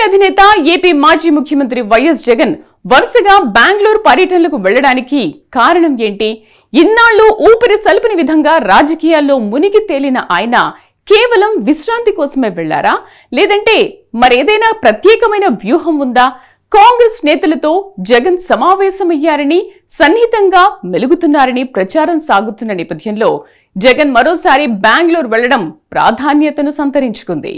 అధినేత ఏపీ మాజీ ముఖ్యమంత్రి వైఎస్ జగన్ వరుసగా బెంగళూరు పర్యటనలకు వెళ్లడానికి కారణం ఏంటి? ఇన్నాళ్లు ఊపిరి సల్పని విధంగా రాజకీయాల్లో మునిగి తేలిన ఆయన కేవలం విశ్రాంతి కోసమే వెళ్లారా, లేదంటే మరేదైనా ప్రత్యేకమైన వ్యూహం ఉందా? కాంగ్రెస్ నేతలతో జగన్ సమావేశమయ్యారని, సన్నిహితంగా మెలుగుతున్నారని ప్రచారం సాగుతున్న నేపథ్యంలో జగన్ మరోసారి బెంగళూరు వెళ్లడం ప్రాధాన్యతను సంతరించుకుంది.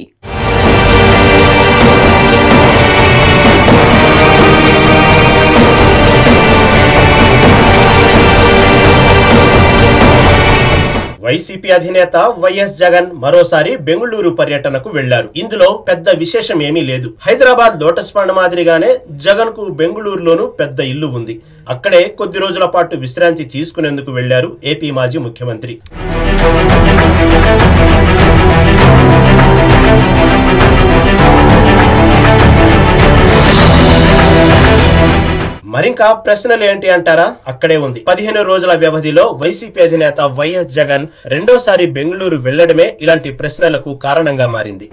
వైసీపీ అధినేత వైఎస్ జగన్ మరోసారి బెంగళూరు పర్యటనకు వెళ్లారు. ఇందులో పెద్ద విశేషం ఏమీ లేదు. హైదరాబాద్ లోటస్ పాండ్ మాదిరిగానే జగన్ కు బెంగళూరులోనూ పెద్ద ఇల్లు ఉంది. అక్కడే కొద్ది రోజుల పాటు విశ్రాంతి తీసుకునేందుకు వెళ్లారు ఏపీ మాజీ ముఖ్యమంత్రి. మరింకా ప్రశ్నలు ఏంటి అంటారా? అక్కడే ఉంది. 15 రోజుల వ్యవధిలో వైసీపీ అధినేత వైఎస్ జగన్ రెండోసారి బెంగళూరు వెళ్లడమే ఇలాంటి ప్రశ్నలకు కారణంగా మారింది.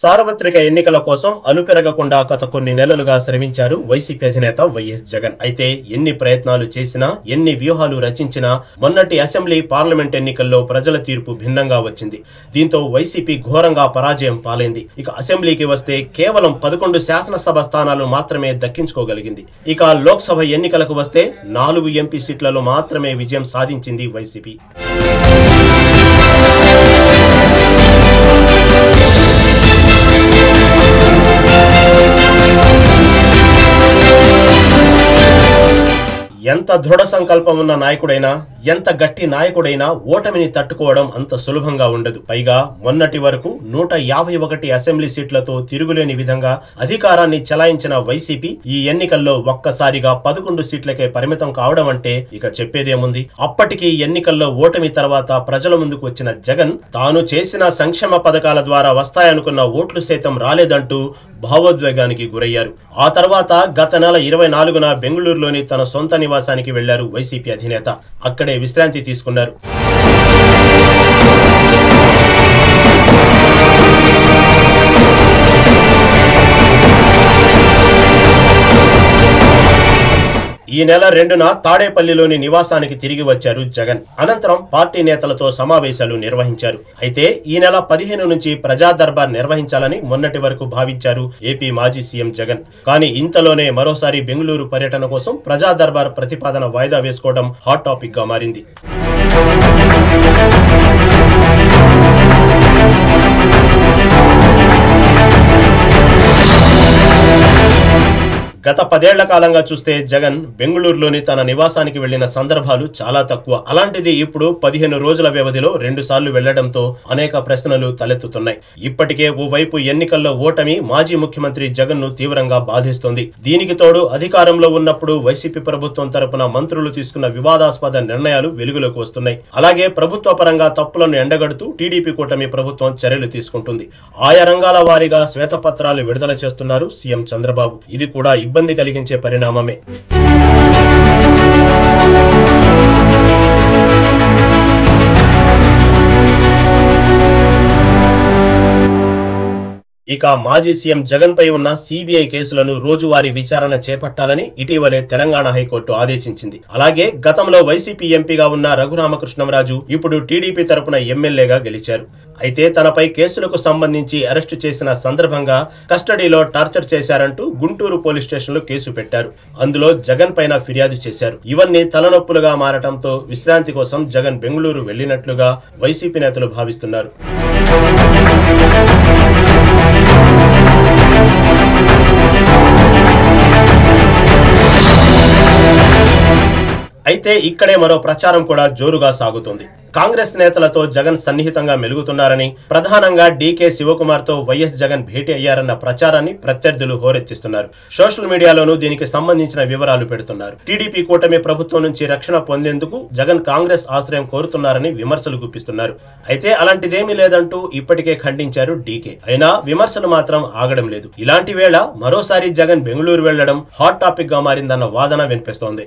సార్వత్రిక ఎన్నికల కోసం అలుపెరగకుండా గత కొన్ని నెలలుగా శ్రమించారు వైసీపీ అధినేత వైఎస్ జగన్. అయితే ఎన్ని ప్రయత్నాలు చేసినా, ఎన్ని వ్యూహాలు రచించినా మొన్నటి అసెంబ్లీ, పార్లమెంట్ ఎన్నికల్లో ప్రజల తీర్పు భిన్నంగా వచ్చింది. దీంతో వైసీపీ ఘోరంగా పరాజయం పాలైంది. ఇక అసెంబ్లీకి వస్తే కేవలం 11 శాసనసభ స్థానాలు మాత్రమే దక్కించుకోగలిగింది. ఇక లోక్సభ ఎన్నికలకు వస్తే 4 ఎంపీ సీట్లలో మాత్రమే విజయం సాధించింది వైసీపీ. ఎంత దృఢ సంకల్పం ఉన్న నాయకుడైనా, ఎంత గట్టి నాయకుడైనా ఓటమిని తట్టుకోవడం అంత సులభంగా ఉండదు. పైగా మొన్నటి వరకు 151 అసెంబ్లీ సీట్లతో తిరుగులేని విధంగా అధికారాన్ని చెలాయించిన వైసీపీ ఈ ఎన్నికల్లో ఒక్కసారిగా 11 సీట్లకే పరిమితం కావడం అంటే ఇక చెప్పేదేముంది. అప్పటికి ఎన్నికల్లో ఓటమి తర్వాత ప్రజల ముందుకు వచ్చిన జగన్ తాను చేసిన సంక్షేమ పథకాల ద్వారా వస్తాయనుకున్న ఓట్లు సైతం రాలేదంటూ భావోద్వేగానికి గురయ్యారు. ఆ తర్వాత గత నెల 24న బెంగళూరులోని తన సొంత నివాసానికి వెళ్లారు వైసీపీ అధినేత. అక్కడే విశ్రాంతి తీసుకున్నారు. ఈ నెల 2న తాడేపల్లిలోని నివాసానికి తిరిగి వచ్చారు జగన్. అనంతరం పార్టీ నేతలతో సమావేశాలు నిర్వహించారు. అయితే ఈ నెల 15 నుంచి ప్రజా దర్బార్ నిర్వహించాలని మొన్నటి వరకు భావించారు ఏపీ మాజీ సీఎం జగన్. కానీ ఇంతలోనే మరోసారి బెంగళూరు పర్యటన కోసం ప్రజా దర్బార్ ప్రతిపాదన వాయిదా వేసుకోవడం హాట్ టాపిక్ గా మారింది. గత 10 ఏళ్ల కాలంగా చూస్తే జగన్ బెంగళూరులోని తన నివాసానికి వెళ్లిన సందర్భాలు చాలా తక్కువ. అలాంటిది ఇప్పుడు 15 రోజుల వ్యవధిలో 2 సార్లు వెళ్లడంతో అనేక ప్రశ్నలు తలెత్తుతున్నాయి. ఇప్పటికే ఓవైపు ఎన్నికల్లో ఓటమి మాజీ ముఖ్యమంత్రి జగన్ ను తీవ్రంగా బాధిస్తోంది. దీనికి తోడు అధికారంలో ఉన్నప్పుడు వైసీపీ ప్రభుత్వం తరపున మంత్రులు తీసుకున్న వివాదాస్పద నిర్ణయాలు వెలుగులోకి వస్తున్నాయి. అలాగే ప్రభుత్వ పరంగా తప్పులను ఎండగడుతూ టీడీపీ కూటమి ప్రభుత్వం చర్యలు తీసుకుంటుంది. ఆయా రంగాల వారీగా శ్వేతపత్రాలు విడుదల చేస్తున్నారు సీఎం చంద్రబాబు. ఇది కూడా ఇబ్బంది కలిగించే పరిణామమే. ఇక మాజీ సీఎం జగన్ పై ఉన్న సిబిఐ కేసులను రోజువారీ విచారణ చేపట్టాలని ఇటీవలే తెలంగాణ హైకోర్టు ఆదేశించింది. అలాగే గతంలో వైసీపీ ఎంపీగా ఉన్న రఘురామకృష్ణంరాజు ఇప్పుడు టీడీపీ తరపున ఎమ్మెల్యేగా గెలిచారు. అయితే తనపై కేసులకు సంబంధించి అరెస్టు చేసిన సందర్భంగా కస్టడీలో టార్చర్ చేశారంటూ గుంటూరు పోలీస్ స్టేషన్ లో కేసు పెట్టారు. అందులో జగన్ పైన ఫిర్యాదు చేశారు. ఇవన్నీ తలనొప్పులుగా మారటంతో విశ్రాంతి కోసం జగన్ బెంగళూరు వెళ్లినట్లుగా వైసీపీ నేతలు భావిస్తున్నారు. అయితే ఇక్కడే మరో ప్రచారం కూడా జోరుగా సాగుతుంది. కాంగ్రెస్ నేతలతో జగన్ సన్నిహితంగా మెలుగుతున్నారని, ప్రధానంగా డీకే శివకుమార్ తో వైఎస్ జగన్ భేటీ అయ్యారన్న ప్రచారాన్ని ప్రత్యర్థులు హోరెత్తిస్తున్నారు. సోషల్ మీడియాలోనూ దీనికి సంబంధించిన వివరాలు పెడుతున్నారు. టీడీపీ కూటమి ప్రభుత్వం నుంచి రక్షణ పొందేందుకు జగన్ కాంగ్రెస్ ఆశ్రయం కోరుతున్నారని విమర్శలు గుప్పిస్తున్నారు. అయితే అలాంటిదేమీ లేదంటూ ఇప్పటికే ఖండించారు డీకే. అయినా విమర్శలు మాత్రం ఆగడం లేదు. ఇలాంటి వేళ మరోసారి జగన్ బెంగళూరు వెళ్లడం హాట్ టాపిక్ గా మారిందన్న వాదన వినిపిస్తోంది.